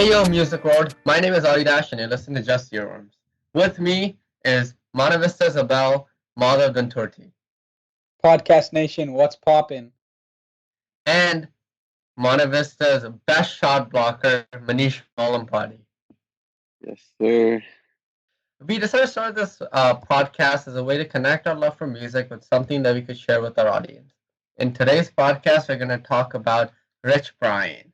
Hey yo, Music World. My name is Dash, and you're listening to Just Earworms. With me is Monavista Isabel, Madhav Danturti, Podcast Nation, what's poppin'? and Monavista's best shot blocker, Manish Malampati. Yes, sir. We decided to start this podcast as a way to connect our love for music with something that we could share with our audience. In today's podcast, we're going to talk about Rich Brian.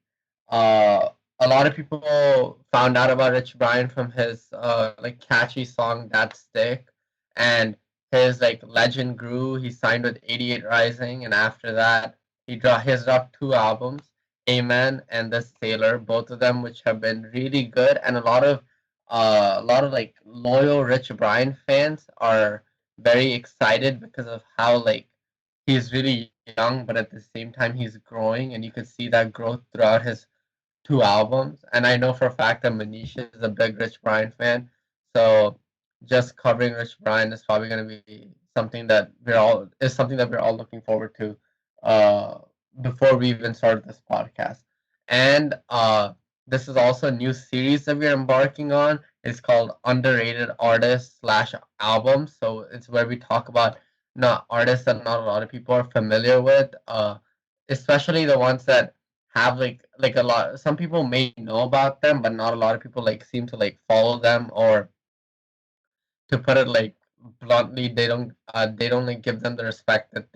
Uh, a lot of people found out about Rich Brian from his like catchy song "That Stick," and his like legend grew. He signed with 88 Rising, and after that, he's dropped two albums, "Amen" and "The Sailor," both of them which have been really good, and a lot of like loyal Rich Brian fans are very excited because of how like he's really young, but at the same time he's growing, and you could see that growth throughout his two albums. And I know for a fact that Manish is a big Rich Brian fan, so just covering Rich Brian is probably going to be something that we're all looking forward to uh, before we even start this podcast. And this is also a new series that we're embarking on. It's called Underrated Artists slash Albums. So it's where we talk about not artists that not a lot of people are familiar with, especially the ones that have like a lot. Some people may know about them, but not a lot of people like seem to like follow them, or to put it like bluntly, they don't like give them the respect that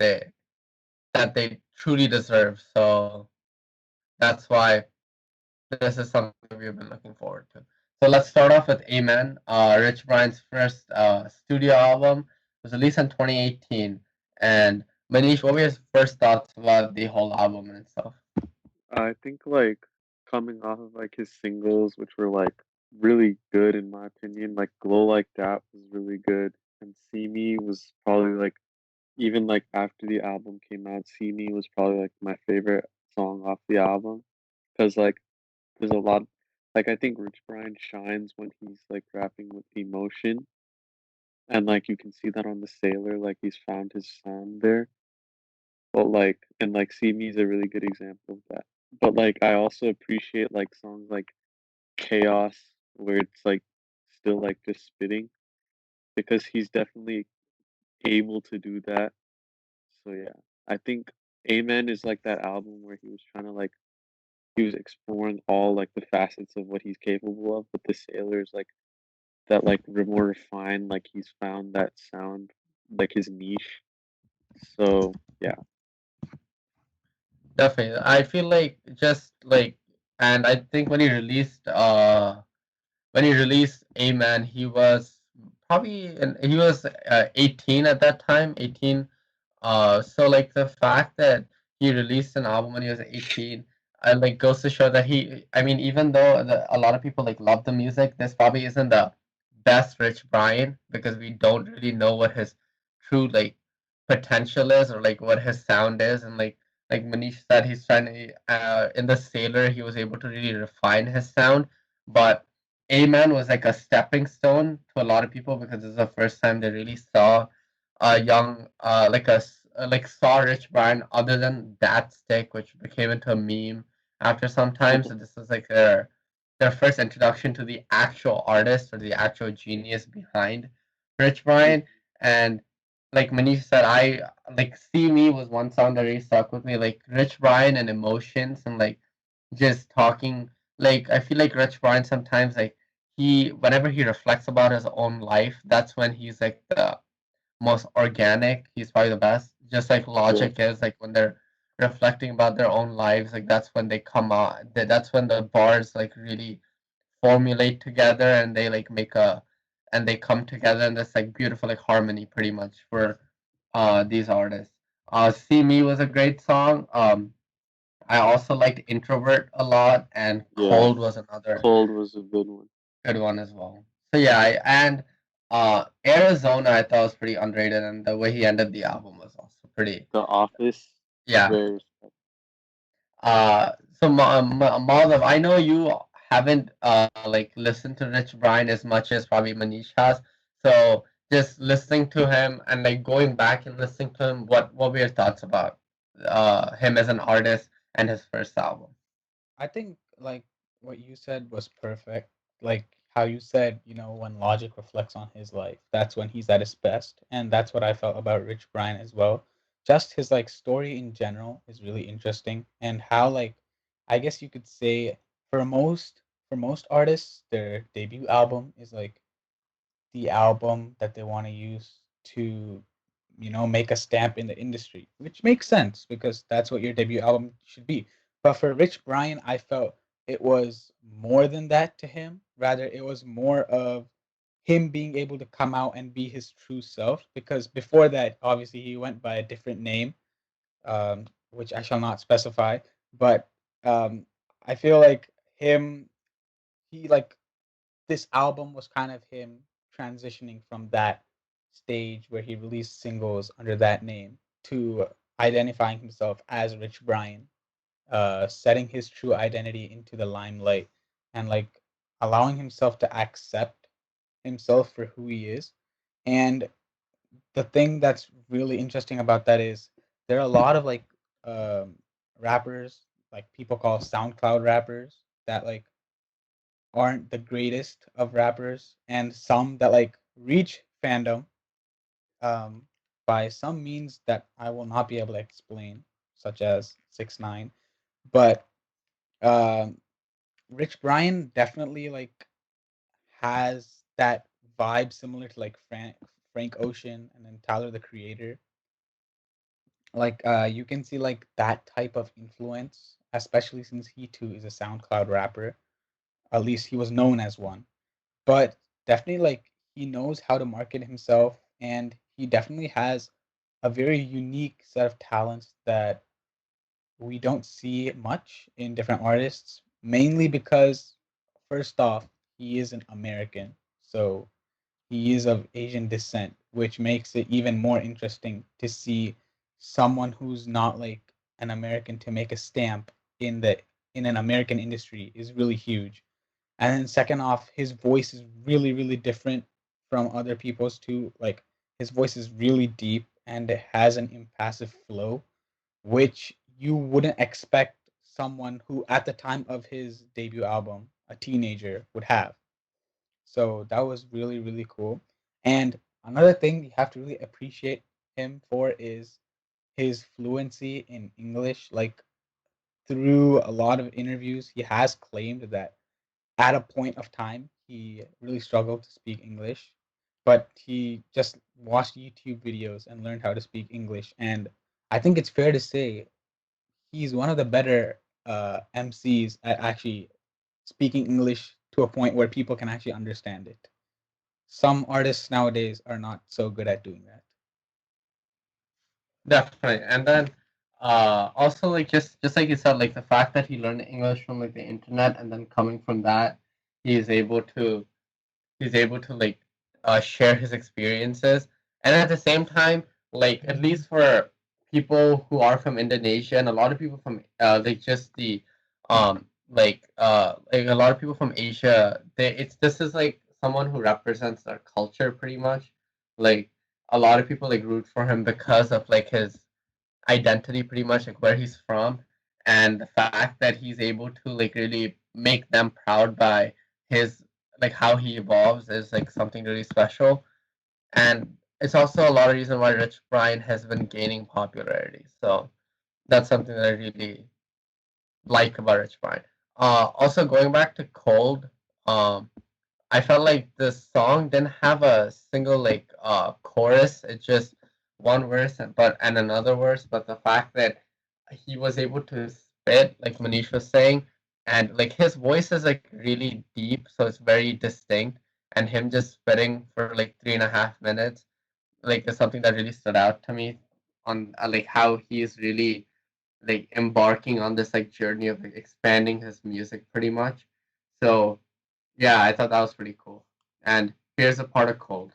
they truly deserve. So that's why this is something that we've been looking forward to. So let's start off with Amen. Rich Brian's first studio album was released in 2018. And Manish, what were your first thoughts about the whole album and stuff? I think coming off of his singles, which were really good in my opinion, like Glow Like That was really good, and See Me was probably even after the album came out, See Me was probably my favorite song off the album because there's a lot I think Rich Brian shines when he's rapping with emotion, and you can see that on the Sailor, he's found his sound there. But See Me is a really good example of that. But I also appreciate songs like Chaos, where it's still just spitting, because he's definitely able to do that. So yeah, I think Amen is that album where he was trying to he was exploring all the facets of what he's capable of. But the Sailors that more refined, he's found that sound, his niche. So yeah. Definitely. I feel like just like, and I think when he released Amen, he was 18 at that time, 18. So like the fact that he released an album when he was 18, like goes to show that I mean, even though a lot of people like love the music, this probably isn't the best Rich Brian because we don't really know what his true like potential is, or like what his sound is. And like Manish said, he's trying to in the Sailor he was able to really refine his sound, but Amen was like a stepping stone to a lot of people because it's the first time they really saw a young like saw Rich Brian other than that stick, which became into a meme after some time. So this was like their first introduction to the actual artist or the actual genius behind Rich Brian. And like Manish said, I like See Me was one song that really stuck with me. Like Rich Brian and emotions, and like just talking. Like I feel like Rich Brian sometimes like whenever he reflects about his own life, that's when he's like the most organic. He's probably the best. Just like Yeah. Logic is like when they're reflecting about their own lives, like that's when they come out. That's when the bars like really formulate together, and they like and they come together in this like beautiful like harmony, pretty much for these artists. See Me was a great song. I also liked Introvert a lot, and Yeah. Cold was another Cold was a good one. good one as well. So yeah, and Arizona I thought was pretty underrated, and the way he ended the album was also pretty. The Office, Yeah. very respectful. So Madhav, I know you haven't like listened to Rich Brian as much as probably Manish has. So just listening to him and like going back and listening to him, what were your thoughts about him as an artist and his first album? I think like what you said was perfect. Like how you said, when Logic reflects on his life, that's when he's at his best. And that's what I felt about Rich Brian as well. Just his like story in general is really interesting, and how like I guess you could say for most artists, their debut album is like the album that they want to use to make a stamp in the industry, which makes sense because that's what your debut album should be. But for Rich Brian, I felt it was more than that to him. Rather, it was more of him being able to come out and be his true self, because before that, obviously, he went by a different name, which I shall not specify. But um, I feel like he like this album was kind of him transitioning from that stage where he released singles under that name to identifying himself as Rich Brian, setting his true identity into the limelight, and like allowing himself to accept himself for who he is. And the thing that's really interesting about that is there are a lot of like um, rappers, like people call SoundCloud rappers, that like aren't the greatest of rappers, and some that like reach fandom um, by some means that I will not be able to explain, such as 6ix9ine. But um, Rich Brian definitely like has that vibe similar to like Frank Ocean and then Tyler the Creator. Like you can see like that type of influence, especially since he too is a SoundCloud rapper. At least he was known as one. But definitely like he knows how to market himself, and he definitely has a very unique set of talents that we don't see much in different artists, mainly because first off, he is an American. So he is of Asian descent, which makes it even more interesting to see someone who's not like an American to make a stamp in the in an American industry is really huge. And then second off, his voice is really, really different from other people's too. Like his voice is really deep and it has an impassive flow, which you wouldn't expect someone who at the time of his debut album, a teenager, would have. So that was really, really cool. And another thing you have to really appreciate him for is his fluency in English. Like through a lot of interviews, he has claimed that at a point of time, he really struggled to speak English, but he just watched YouTube videos and learned how to speak English. And I think it's fair to say he's one of the better MCs at actually speaking English to a point where people can actually understand it. Some artists nowadays are not so good at doing that. Definitely. And then also like just like you said, like the fact that he learned English from like the internet, and then coming from that, he is able to he's able to like share his experiences, and at the same time, like at least for people who are from Indonesia, and a lot of people from like just the like a lot of people from Asia, they it's this is like someone who represents their culture pretty much. Like a lot of people like root for him because of like his identity, pretty much like where he's from, and the fact that he's able to like really make them proud by his like how he evolves is like something really special. And it's also a lot of reason why Rich Brian has been gaining popularity. So that's something that I really like about Rich Brian. Also going back to Cold, um, I felt like the song didn't have a single like chorus. It's just one verse and another verse. But the fact that he was able to spit, like Manish was saying, and like his voice is like really deep, so it's very distinct. And him just spitting for like 3.5 minutes, like is something that really stood out to me on like how he is really like embarking on this like journey of like, expanding his music pretty much. So yeah, I thought that was pretty cool. And here's a part of Cold.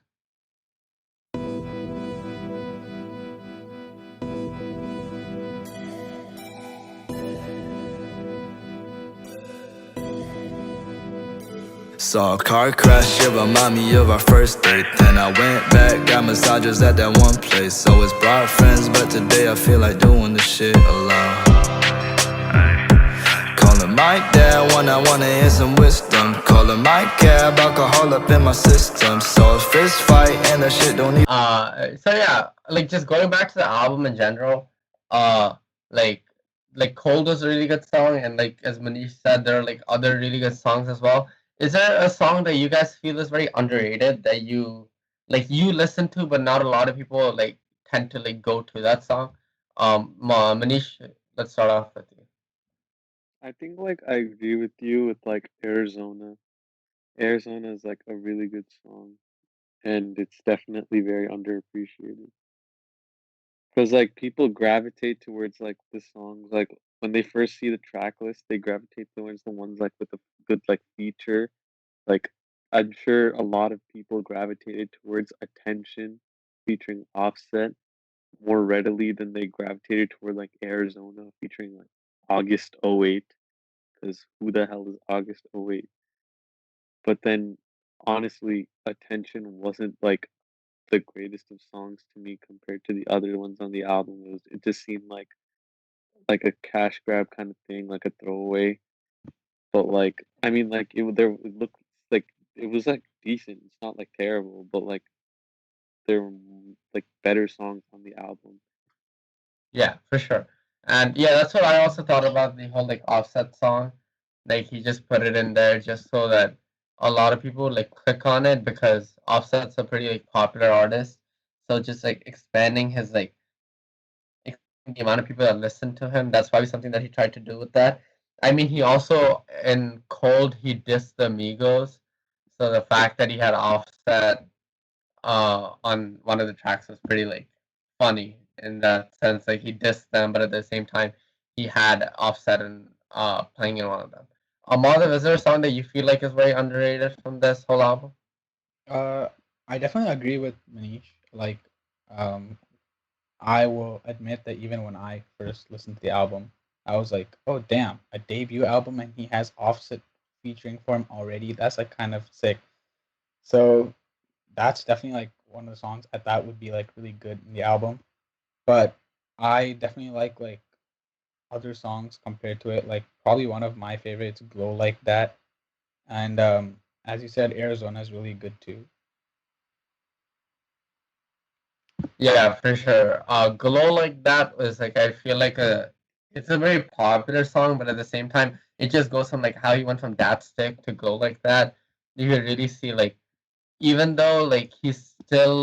Saw a car crash, it remind me of our first date. Then I went back, got massages at that one place. Always brought friends, but today I feel like doing this shit alone. Calling my dad when I wanna hear some wisdom. Calling my cab, alcohol up in my system. So a fist fight and that shit don't even. So yeah, like just going back to the album in general, uh, like Cold was a really good song, and like as Manish said, there are like other really good songs as well. Is there a song that you guys feel is very underrated that you listen to, but not a lot of people like tend to like go to that song? Manish, let's start off with you. I think like I agree with you with like Arizona. Arizona is like a really good song, and it's definitely very underappreciated. Because like people gravitate towards like the songs like when they first see the track list, they gravitate towards the ones like with a good like feature. Like I'm sure a lot of people gravitated towards Attention featuring Offset more readily than they gravitated toward like Arizona featuring like August '08. Because who the hell is August '08? But then honestly, Attention wasn't like the greatest of songs to me compared to the other ones on the album. It just seemed like a cash grab kind of thing, like a throwaway. But like I mean like it looked like it was like decent. It's not like terrible, but like there were like better songs on the album. Yeah, for sure. And yeah, that's what I also thought about the whole like Offset song. Like he just put it in there just so that a lot of people like click on it because Offset's a pretty like popular artist. So just like expanding his like the amount of people that listen to him, that's probably something that he tried to do with that. I mean, he also in Cold he dissed the Migos. So the fact that he had Offset on one of the tracks was pretty like funny in that sense. Like he dissed them, but at the same time he had Offset and playing in one of them. Madhav, is there a song that you feel like is very underrated from this whole album? Uh, I definitely agree with Manish. Like, um, I will admit that even when I first listened to the album, I was like, "Oh damn, a debut album and he has Offset featuring for him already. That's like kind of sick." So that's definitely like one of the songs I thought would be like really good in the album. But I definitely like other songs compared to it. Like probably one of my favorites, "Glow Like That," and as you said, "Arizona" is really good too. Yeah, for sure. Glow Like That was like I feel like it's a very popular song, but at the same time it just goes from like how he went from Dat Stick to Glow Like That. You can really see like even though like he's still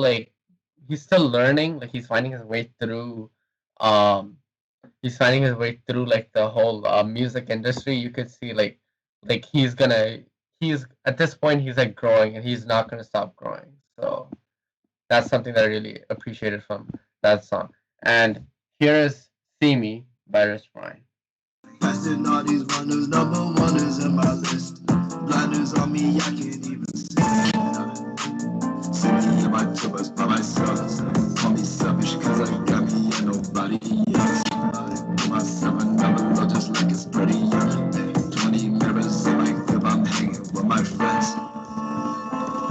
learning, like um he's finding his way through like the whole music industry. You could see like he's at this point he's like growing and he's not gonna stop growing. So that's something that I really appreciated from that song. And here is See Me by Rich Brian. Passing all these runners, number one is in my list. Blinders on me, I can't even see. Sitting in my tubers by myself. Call me selfish cause I got me and nobody else. Do myself another look just like it's pretty young. 20 mirrors in my crib, I'm hanging with my friends.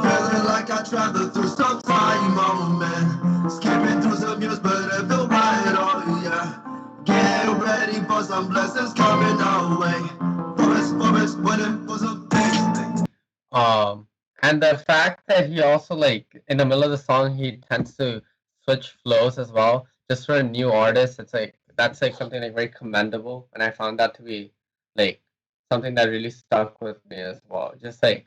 Feeling like I traveled through some time, oh man. Skipping through some years, but it feel right, oh yeah. Get ready for some blessings coming our way. Promise, waiting for some things. Um, and the fact that he also like in the middle of the song he tends to switch flows as well, just for a new artist, it's like that's like something like very commendable, and I found that to be like something that really stuck with me as well. Just like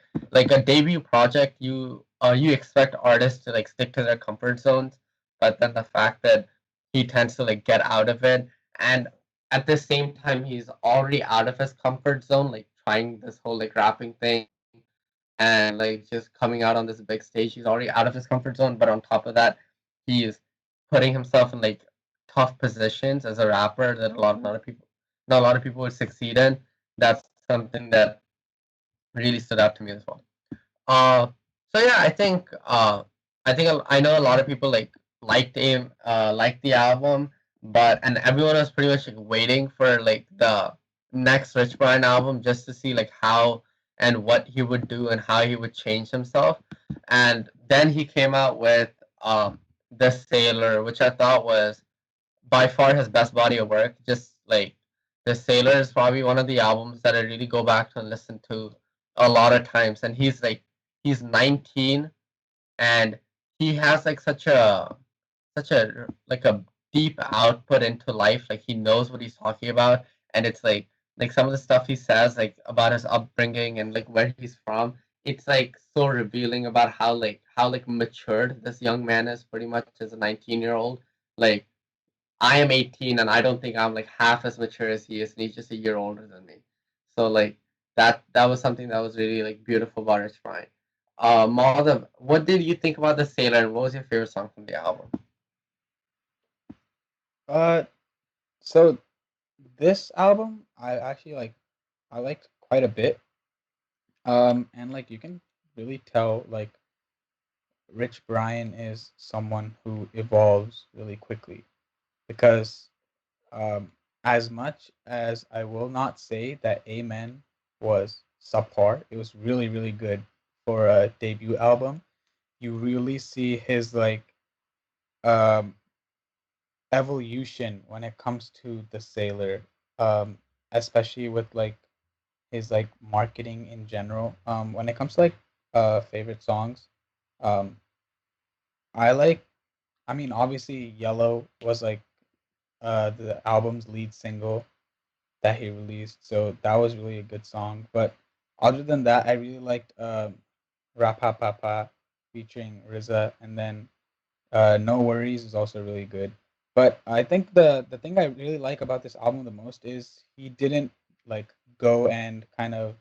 a debut project, you expect artists to like stick to their comfort zones, but then the fact that he tends to like get out of it, and at the same time he's already out of his comfort zone, like trying this whole like rapping thing and like just coming out on this big stage. He's already out of his comfort zone, but on top of that, he's putting himself in like tough positions as a rapper that a lot of people not a lot of people would succeed in. That's something that really stood out to me as well. Uh, so yeah, I know a lot of people like liked the album, but and everyone was pretty much like waiting for like the next Rich Brian album just to see like how and what he would do and how he would change himself. And then he came out with The Sailor, which I thought was by far his best body of work. Just like The Sailor is probably one of the albums that I really go back to and listen to a lot of times. And he's 19, and he has like such a like a deep output into life. Like he knows what he's talking about, and it's like some of the stuff he says like about his upbringing and like where he's from. It's like so revealing about how matured this young man is, pretty much as a 19-year-old. Like I am 18, and I don't think I'm like half as mature as he is, and he's just a year older than me. So like that was something that was really like beautiful about Rich Brian. Madhav, what did you think about the Sailor, and what was your favorite song from the album? Uh, so this album, I liked quite a bit. And like you can really tell, like Rich Brian is someone who evolves really quickly because um, as much as I will not say that Amen was subpar, it was really, really good for a debut album. You really see his like um, evolution when it comes to the Sailor, um, especially with like his like marketing in general. When it comes to like favorite songs, um, I like. I mean, obviously, Yellow was like the album's lead single that he released, so that was really a good song. But other than that, I really liked Rapa Papa featuring RZA, and then No Worries is also really good. But I think the thing I really like about this album the most is he didn't like go and kind of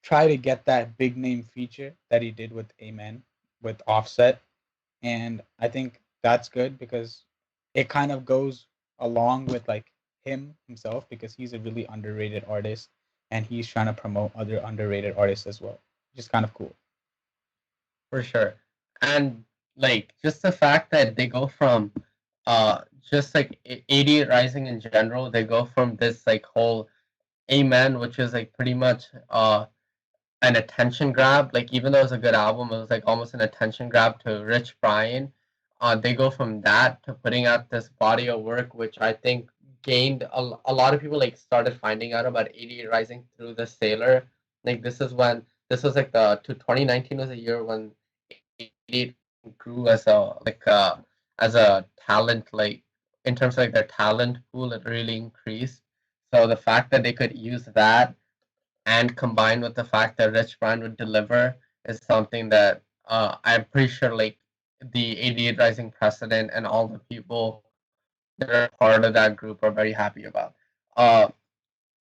try to get that big name feature that he did with Amen with Offset, and I think that's good because it kind of goes along with like him himself because he's a really underrated artist and he's trying to promote other underrated artists as well, which is kind of cool. For sure. And like just the fact that they go from just like 88 Rising in general, they go from this like whole Amen, which is like pretty much an attention grab. Like even though it's a good album, it was like almost an attention grab to Rich Brian. They go from that to putting out this body of work, which I think gained a lot of people like started finding out about 88 Rising through the Sailor. Like this was like the to 2019 was a year when 88 grew as a talent, like in terms of like their talent pool, it really increased. So the fact that they could use that and combined with the fact that Rich Brian would deliver is something that I'm pretty sure like the 88 Rising precedent and all the people that are part of that group are very happy about. Uh,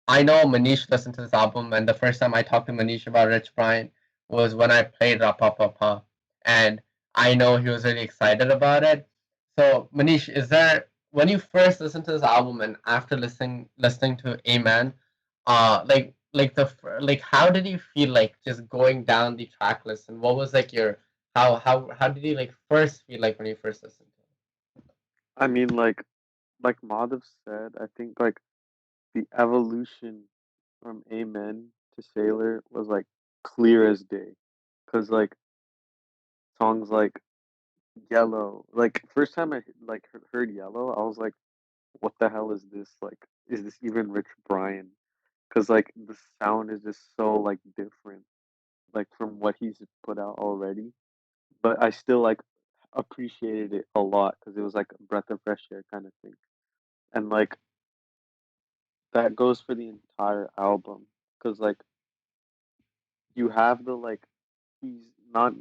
I know Manish listened to this album, and the first time I talked to Manish about Rich Brian was when I played Rapapapa, and I know he was really excited about it. So, Manish, is there when you first listened to this album and after listening to Amen, like how did you feel like just going down the track list, and what was like your how did you like first feel like when you first listened to I mean, like Madhav said, I think like the evolution from Amen to Sailor was like clear as day. Cause like songs like Yellow, like first time I like heard Yellow, I was like, what the hell is this? Like, is this even Rich Brian? Cause like the sound is just so like different, like from what he's put out already. But I still like appreciated it a lot because it was like a breath of fresh air kind of thing. And like that goes for the entire album because like you have the like he's not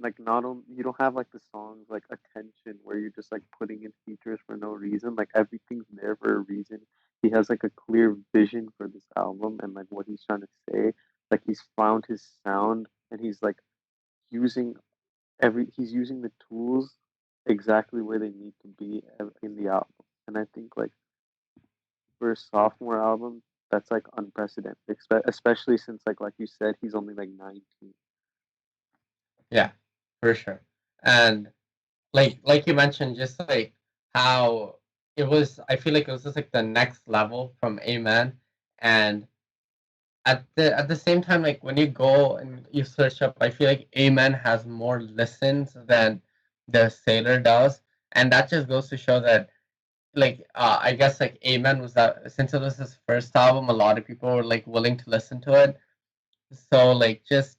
only you don't have like the songs like attention where you're just like putting in features for no reason. Like everything's there for a reason. He has like a clear vision for this album and like what he's trying to say. Like he's found his sound and he's like using he's using the tools exactly where they need to be in the album. And I think like for a sophomore album, that's like unprecedented, especially since like you said, he's only like 19. it? Yeah, for sure. And like you mentioned, just like how it was. I feel like it was just like the next level from Amen, and at the same time, like when you go and you search up, I feel like Amen has more listens than the Sailor does, and that just goes to show that like I guess like Amen was that since it was his first album, a lot of people were like willing to listen to it. So like just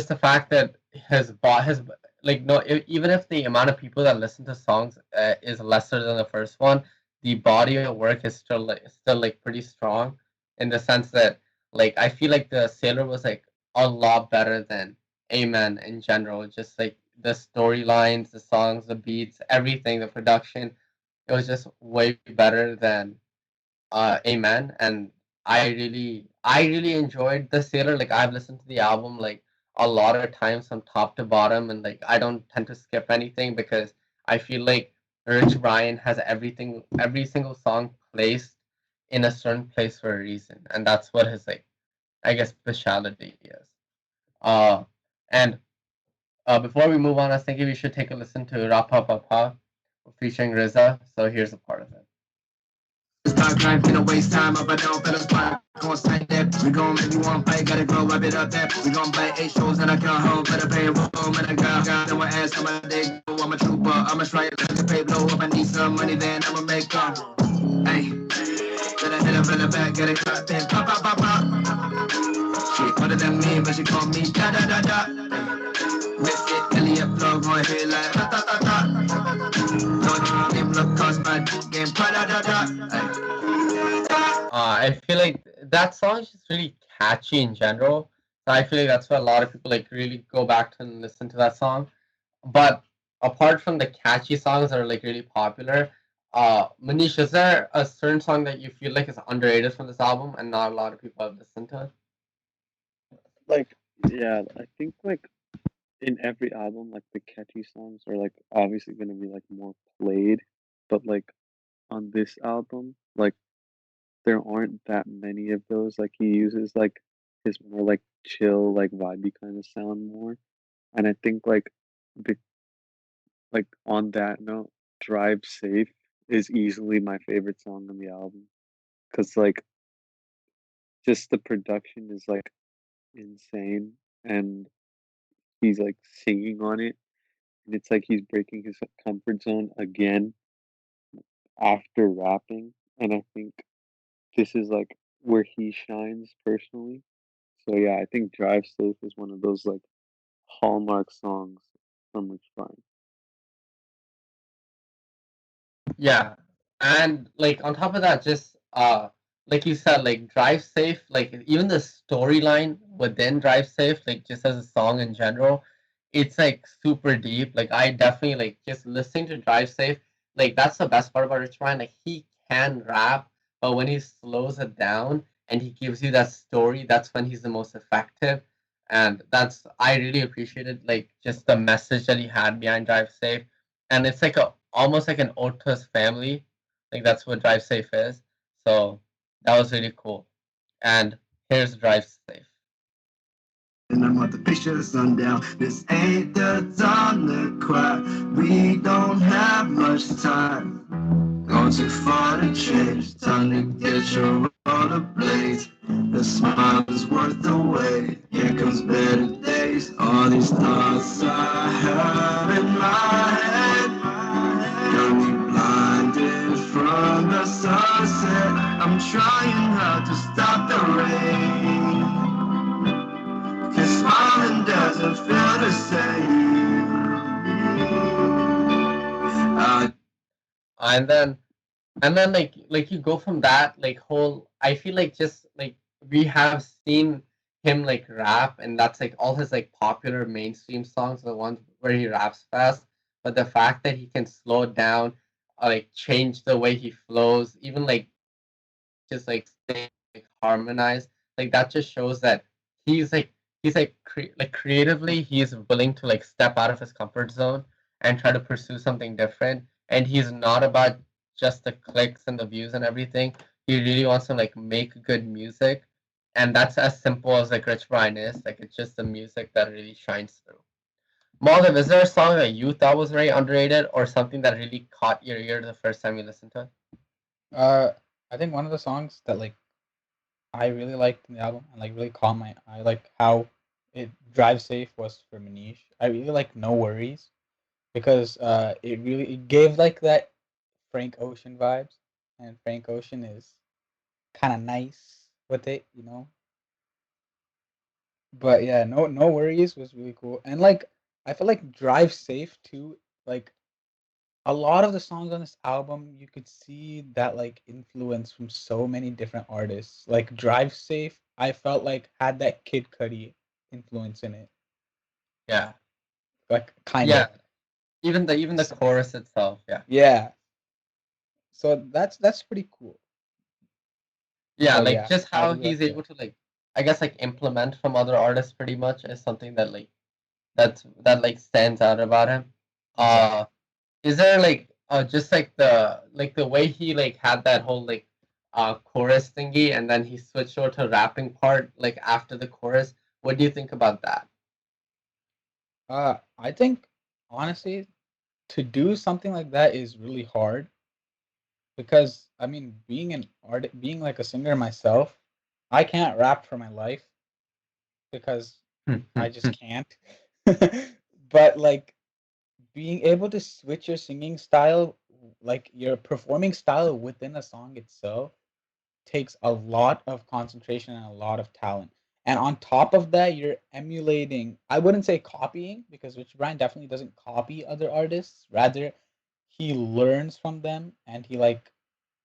the fact that his like no even if the amount of people that listen to songs is lesser than the first one, the body of work is still like pretty strong in the sense that like I feel like the Sailor was like a lot better than Amen in general. Just like the storylines, the songs, the beats, everything, the production, it was just way better than Amen. And I really enjoyed the Sailor. Like I've listened to the album like a lot of times from top to bottom, and like I don't tend to skip anything because I feel like Rich Brian has everything, every single song placed in a certain place for a reason, and that's what his like I guess speciality is. Uh, and before we move on, I was thinking we should take a listen to Rapa Papa featuring RZA. So here's a part of it. Start grind, finna waste time up and down, finna spot. Gon' sign that. We gon' make you one fight, gotta grow, wrap it up that. We gon' play 8 shows and I come home, better pay room and I got no ass on my dick. I'm a trooper, I'm a striker, to pay blow up. I need some money, then I'ma make come. Hey, better hit up in the back, get it cut, then pop, pop, pop, pop. Shit, what does that mean? But she call me da da da da. Rip it, Elliot flow, going here like da da da da. No name, look, cause my game, da da da. I feel like that song is just really catchy in general. So I feel like that's why a lot of people like really go back to and listen to that song. But apart from the catchy songs that are like really popular, Manish, is there a certain song that you feel like is underrated from this album and not a lot of people have listened to it? Like, yeah, I think like in every album, like the catchy songs are like obviously gonna be like more played, but like on this album, like there aren't that many of those. Like he uses like his more like chill, like vibey kind of sound more. And I think the like on that note, Drive Safe is easily my favorite song on the album. Cause like just the production is like insane and he's like singing on it and it's like he's breaking his comfort zone again after rapping. And I think this is like where he shines personally. So yeah, I think Drive Safe is one of those like hallmark songs from Rich Brian. Yeah. And like on top of that, just like you said, like Drive Safe, like even the storyline within Drive Safe, like just as a song in general, it's like super deep. Like I definitely like just listening to Drive Safe, like that's the best part about Rich Brian. Like he can rap, but when he slows it down and he gives you that story, that's when he's the most effective. And that's I really appreciated like just the message that he had behind Drive Safe. And it's like a almost like an ode to his family. Like that's what Drive Safe is. So that was really cool. And here's Drive Safe. And I'm about to picture the sundown. This ain't the time to cry. We don't have much time. Gone too far to change. Time to get your rollerblades. The smile is worth the wait. Here comes better days. All these thoughts I have in my head got me blinded from the sunset. I'm trying hard to stop the rain. Cause smiling doesn't feel the same. And then like you go from that like whole I feel like just like we have seen him like rap and that's like all his like popular mainstream songs are the ones where he raps fast. But the fact that he can slow it down, like change the way he flows, even like just like stay like harmonized, like that just shows that he's like like creatively he's willing to like step out of his comfort zone and try to pursue something different, and he's not about just the clicks and the views and everything. He really wants to like make good music, and that's as simple as like Rich Brian is. Like it's just the music that really shines through. Maldiv, is there a song that you thought was very underrated or something that really caught your ear the first time you listened to it? Uh, I think one of the songs that like I really liked in the album and like really caught my eye, like how it Drive Safe was for Manish. I really like No Worries because it really it gave like that Frank Ocean vibes, and Frank Ocean is kind of nice with it, you know. But yeah, no worries was really cool, and like I feel like Drive Safe too. Like a lot of the songs on this album, you could see that like influence from so many different artists. Like Drive Safe, I felt like had that Kid Cudi influence in it, Yeah. like kind Yeah. of. Even the So, chorus itself. Yeah. yeah, so that's pretty cool. Yeah, But like yeah, just how how do you he's like able the? to like I guess like implement from other artists pretty much is something that like that like stands out about him. Exactly. Uh is there like just like the way he like had that whole like chorus thingy and then he switched over to rapping part like after the chorus? What do you think about that? I think honestly, to do something like that is really hard because I mean, being like a singer myself, I can't rap for my life because I just can't. But like being able to switch your singing style, like your performing style within a song itself, takes a lot of concentration and a lot of talent. And on top of that, you're emulating, I wouldn't say copying, because Rich Brian definitely doesn't copy other artists. Rather, he learns from them and he like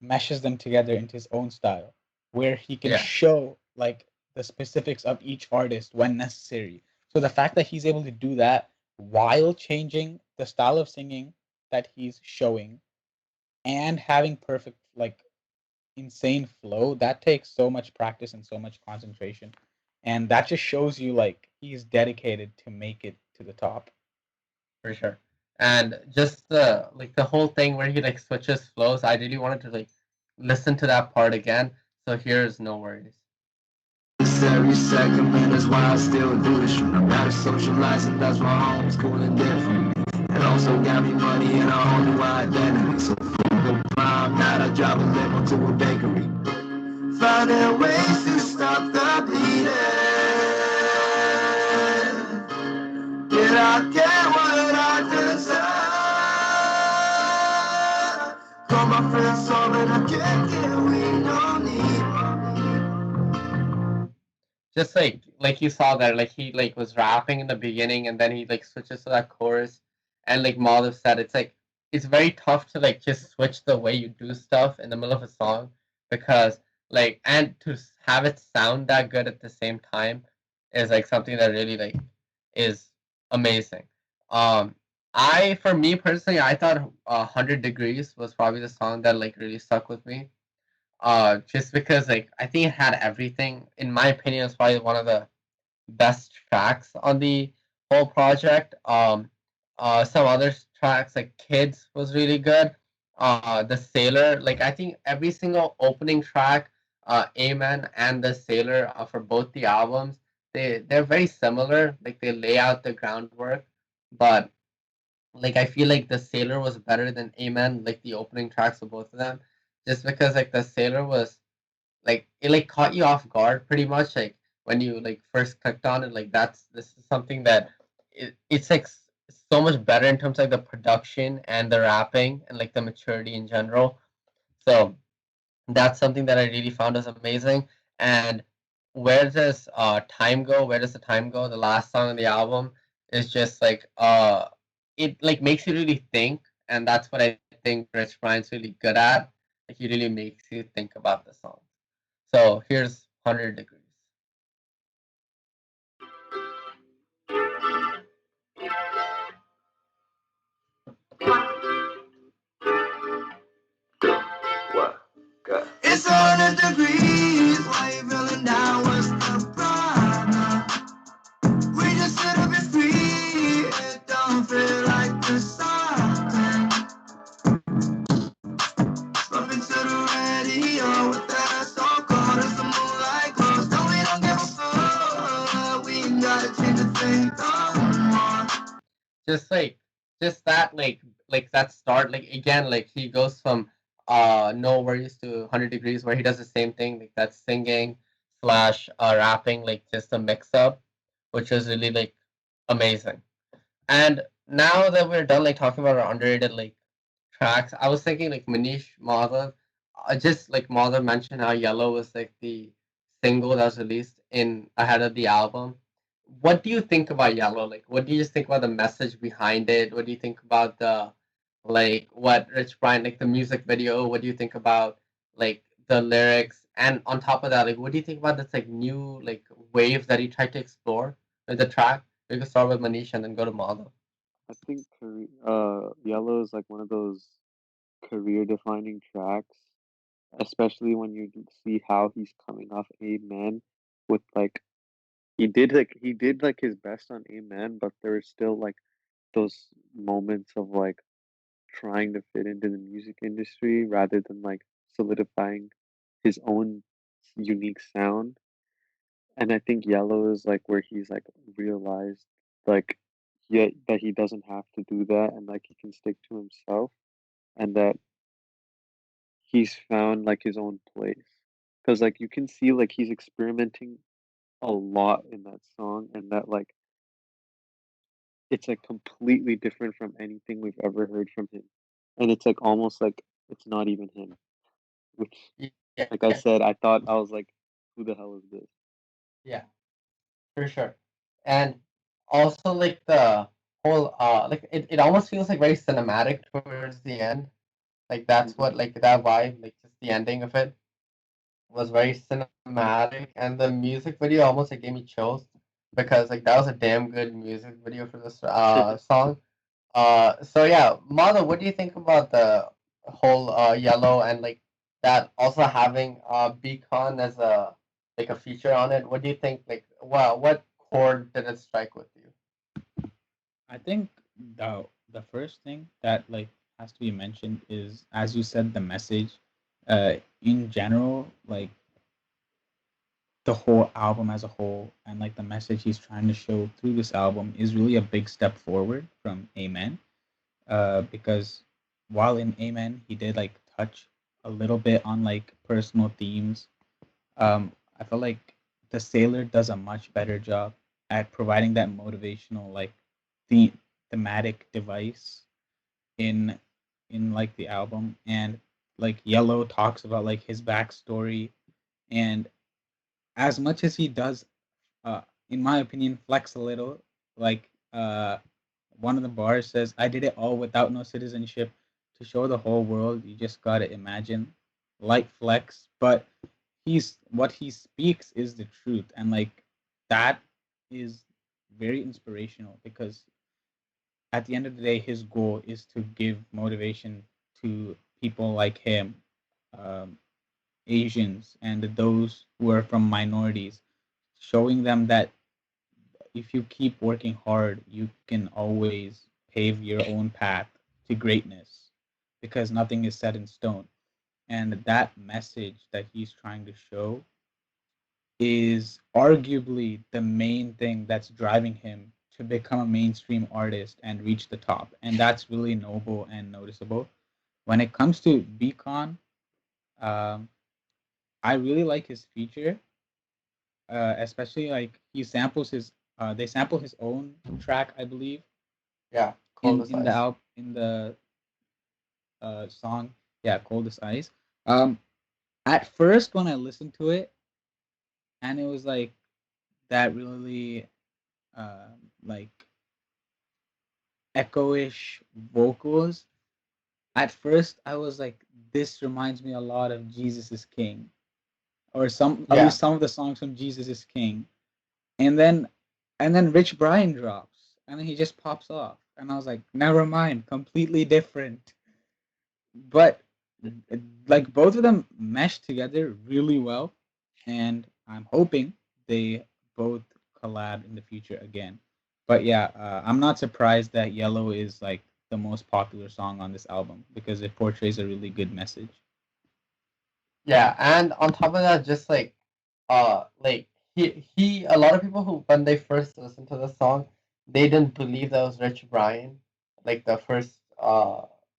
meshes them together into his own style, where he can Yeah, show like the specifics of each artist when necessary. So the fact that he's able to do that while changing the style of singing that he's showing and having perfect like insane flow, that takes so much practice and so much concentration, and that just shows you like he's dedicated to make it to the top. for sure. And just the whole thing where he like switches flows, I really wanted to like listen to that part again. So here's No Worries. Every second, man, that's why I still do this shit. I'm out of socializing, that's why home's cool and different. It also got me money and a whole new identity. So fuck the prime, now I drive a limo to a bakery. Finding ways to stop the bleeding. Did I get what I deserve? Call my friends over, I can't get we don't need. Just like you saw there, like he like was rapping in the beginning and then he like switches to that chorus, and like Madhav said, it's very tough to like just switch the way you do stuff in the middle of a song because like and to have it sound that good at the same time is like something that really like is amazing. Um, I for me personally, I thought 100 Degrees was probably the song that like really stuck with me, just because like I think it had everything. In my opinion, it's probably one of the best tracks on the whole project. Some other tracks like Kids was really good. The Sailor, like I think every single opening track, Amen and The Sailor, for both the albums, they're very similar. Like they lay out the groundwork, but like I feel like The Sailor was better than Amen, like the opening tracks of both of them, just because like The Sailor was like it like caught you off guard pretty much like when you like first clicked on it like this is something that it's like so much better in terms of like the production and the rapping and like the maturity in general. So that's something that I really found was amazing. And where does time go? Where does the time go? The last song on the album is just like it like makes you really think, and that's what I think Rich Brian's really good at. Like he really makes you think about the song. So here's 100 Degrees. What? Good. It's 100 degrees. Why you feeling down? What's the problem? We just sit up and breathe. It don't feel like the sun. Bumping to the radio with that so cold as the moonlight glows. No, we don't give a fuck. We ain't gotta change a thing no more. Just like just that like that start like again like he goes from no worries to 100 degrees where he does the same thing like that singing slash rapping like just a mix up, which is really like amazing. And now that we're done like talking about our underrated like tracks. I was thinking like Manish Madhav, just like Madhav mentioned how Yellow was like the single that was released in ahead of the album. What do you think about Yellow? Like, what do you just think about the message behind it? What do you think about the like what Rich Brian like the music video? What do you think about like the lyrics? And on top of that, like, what do you think about this like new like wave that he tried to explore with the track? We could start with Manish and then go to Madhav. I think Yellow is like one of those career-defining tracks, especially when you see how he's coming off Amen with like he did like his best on Amen, but there were still like those moments of like trying to fit into the music industry rather than like solidifying his own unique sound. And I think Yellow is like where he's like realized like that he doesn't have to do that and like he can stick to himself and that he's found like his own place. Because like you can see like he's experimenting a lot in that song and that like it's like completely different from anything we've ever heard from him. And it's like almost like it's not even him. Which Yeah, like I said, I thought I was like, who the hell is this? yeah, for sure. And also like the whole like it almost feels like very cinematic towards the end. Like that's what Hmm. like that vibe, like just the ending of it was very cinematic and the music video almost like gave me chills because like that was a damn good music video for this song. So yeah, Mother, what do you think about the whole Yellow and like that also having Beacon as a like a feature on it? What do you think? Like, wow, what chord did it strike with you? I think the first thing that like has to be mentioned is, as you said, the message. In general, like the whole album as a whole, and like the message he's trying to show through this album is really a big step forward from Amen. Because while in Amen he did like touch a little bit on like personal themes, I feel like the Sailor does a much better job at providing that motivational like the thematic device in like the album. And like Yellow talks about like his backstory, and as much as he does, uh in my opinion, flex a little, like one of the bars says, "I did it all without no citizenship, to show the whole world you just gotta imagine." Light flex, but he's what he speaks is the truth, and like that is very inspirational, because at the end of the day his goal is to give motivation to people like him, um, Asians, and those who are from minorities, showing them that if you keep working hard you can always pave your own path to greatness, because nothing is set in stone. And that message that he's trying to show is arguably the main thing that's driving him to become a mainstream artist and reach the top. And that's really noble and noticeable. When it comes to Beacon, um, I really like his feature, especially like they sample his own track, I believe, Yeah, coldest in the ice. song, yeah, Coldest Ice. Um, at first when I listened to it, and it was like that really like echoish vocals. At first, I was like, "This reminds me a lot of Jesus is King," or some at Yeah, least some of the songs from Jesus is King. And then, Rich Brian drops, and then he just pops off, and I was like, "Never mind, completely different." But like both of them mesh together really well, and I'm hoping they both collab in the future again. But yeah, I'm not surprised that Yellow is like the most popular song on this album, because it portrays a really good message. yeah, and on top of that, just like he a lot of people who when they first listened to the song, they didn't believe that was Rich Brian. Like the first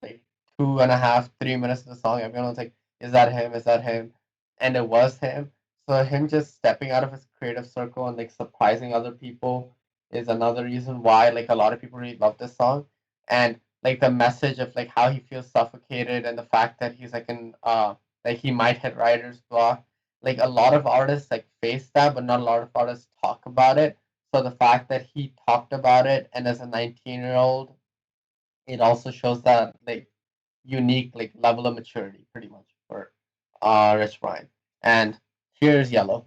like 2.5 3 minutes of the song, everyone was like, "Is that him? Is that him?" And it was him. So him just stepping out of his creative circle and like surprising other people is another reason why like a lot of people really love this song. And like the message of like how he feels suffocated and the fact that he's like in like he might hit writer's block. Like a lot of artists like face that, but not a lot of artists talk about it. So the fact that he talked about it and as a 19-year-old, it also shows that like unique like level of maturity pretty much for Rich Brian. And here's Yellow.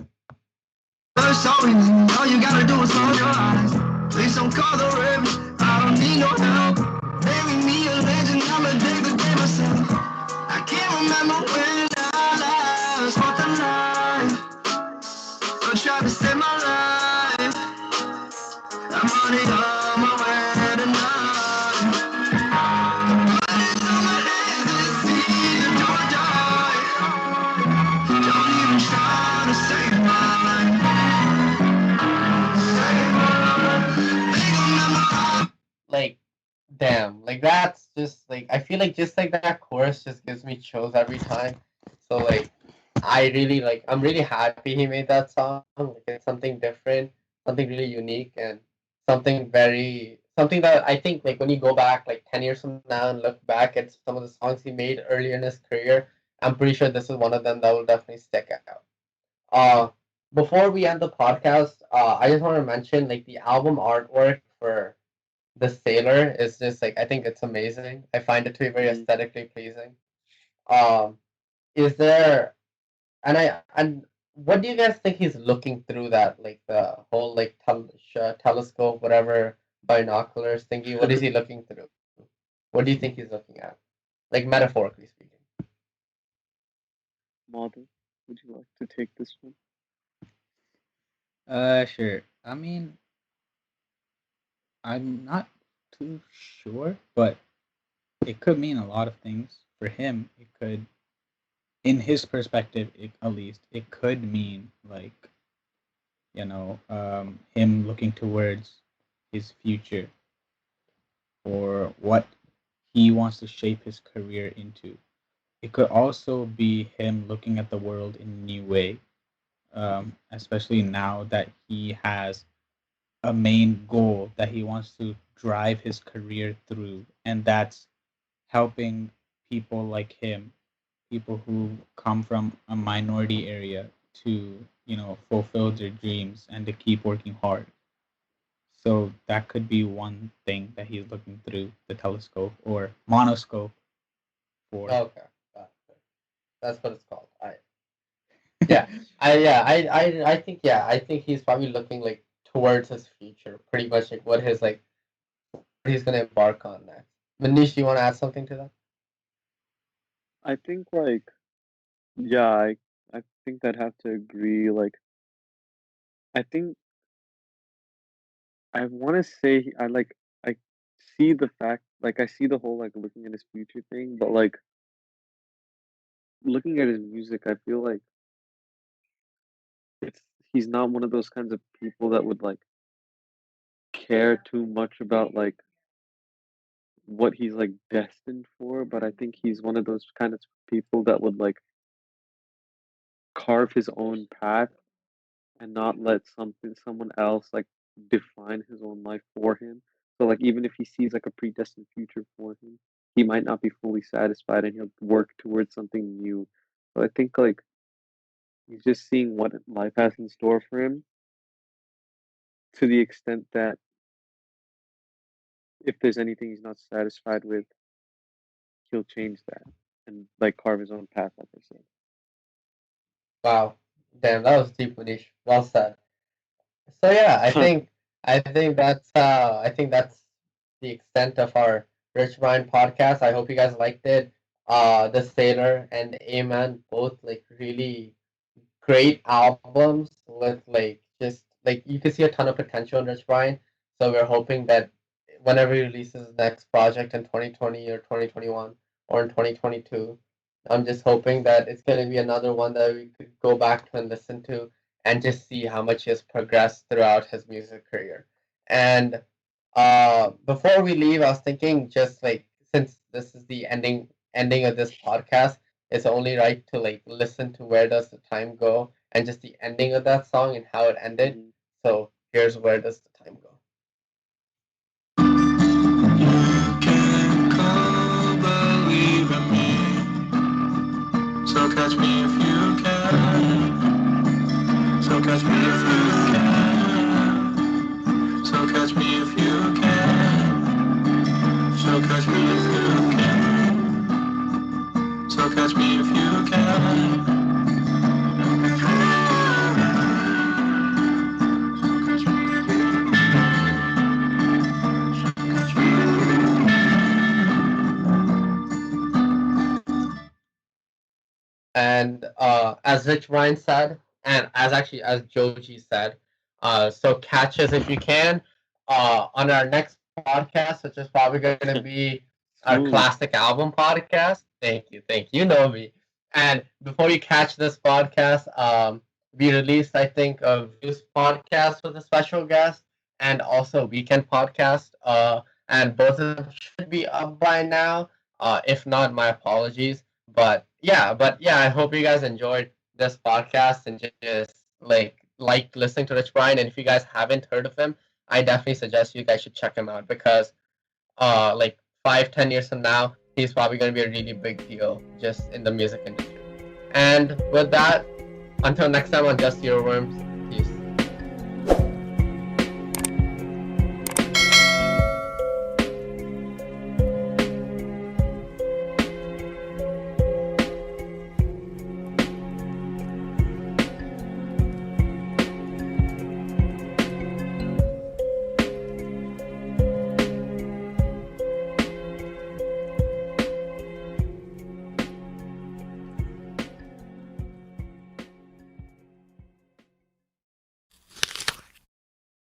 First sorry, all you gotta do is close your eyes. Please don't call the rip. I don't need no help. Bury me a legend, I'ma dig the game myself. I can't remember when I last walked the line. I tried to save my life. I'm running on my way tonight. It's on my hands this season, do or die. Don't even try to save my life. Like damn, like that's just like I feel like just like that chorus just gives me chills every time. So like I really like I'm really happy he made that song. Like it's something different, something really unique and something that I think like when you go back like 10 years from now and look back at some of the songs he made earlier in his career, I'm pretty sure this is one of them that will definitely stick out. Uh Before we end the podcast, I just want to mention like the album artwork for the sailor is just like I think it's amazing. I find it to be very Mhm. aesthetically pleasing. Um, is there and what do you guys think he's looking through that like the whole like telescope whatever binoculars thingy? What is he looking through? What do you think he's looking at? Like metaphorically speaking. Model, would you like to take this one? Sure. I mean, I'm not too sure, but it could mean a lot of things. For him, it could, in his perspective, at least, it could mean like, him looking towards his future or what he wants to shape his career into. It could also be him looking at the world in a new way, especially now that he has a main goal that he wants to drive his career through, and that's helping people like him, people who come from a minority area, to fulfill their dreams and to keep working hard. So that could be one thing that he's looking through the telescope or monoscope for. Okay, that's what it's called. Yeah, I think I think he's probably looking like towards his future, pretty much like what his like what he's gonna embark on next. Manish, do you want to add something to that? I think like yeah, I think I'd have to agree. Like I think I want to say I see the fact like I see the whole like looking at his future thing, but like looking at his music, I feel like it's he's not one of those kinds of people that would like care too much about like what he's like destined for, but I think he's one of those kind of people that would like carve his own path and not let someone else like define his own life for him. So like even if he sees like a predestined future for him, he might not be fully satisfied and he'll work towards something new. So I think like he's just seeing what life has in store for him to the extent that if there's anything he's not satisfied with, he'll change that and like carve his own path, like I said. Wow, damn, that was deep, Manish. Well said. So yeah, I think that's the extent of our Rich Mind podcast. I hope you guys liked it. The Sailor and Amen both like really great albums with like just like you can see a ton of potential in Rich Brian. So we're hoping that whenever he releases his next project in 2020 or 2021 or in 2022, I'm just hoping that it's going to be another one that we could go back to and listen to and just see how much he has progressed throughout his music career. And before we leave, I was thinking just like since this is the ending of this podcast, it's only right to like listen to Where Does the Time Go and just the ending of that song and how it ended. Mhm. So here's Where Does the Time Go. catch me if you can. So catch me if you can. So catch me if you can. So catch me if you can. So catch me if you can. And as Rich Brian said, and as Joji said, so catch us if you can on our next podcast, which is probably going to be our Soon. classic album podcast. Thank you. You know me. And before you catch this podcast, we released I think a Views podcast with a special guest, and also Weekend podcast. And both of them should be up by now. If not, my apologies. But yeah, I hope you guys enjoyed this podcast and just like listening to Rich Brian. And if you guys haven't heard of him, I definitely suggest you guys should check him out because like 5-10 years from now, he's probably gonna be a really big deal just in the music industry. And with that, until next time on Just Earworms, peace.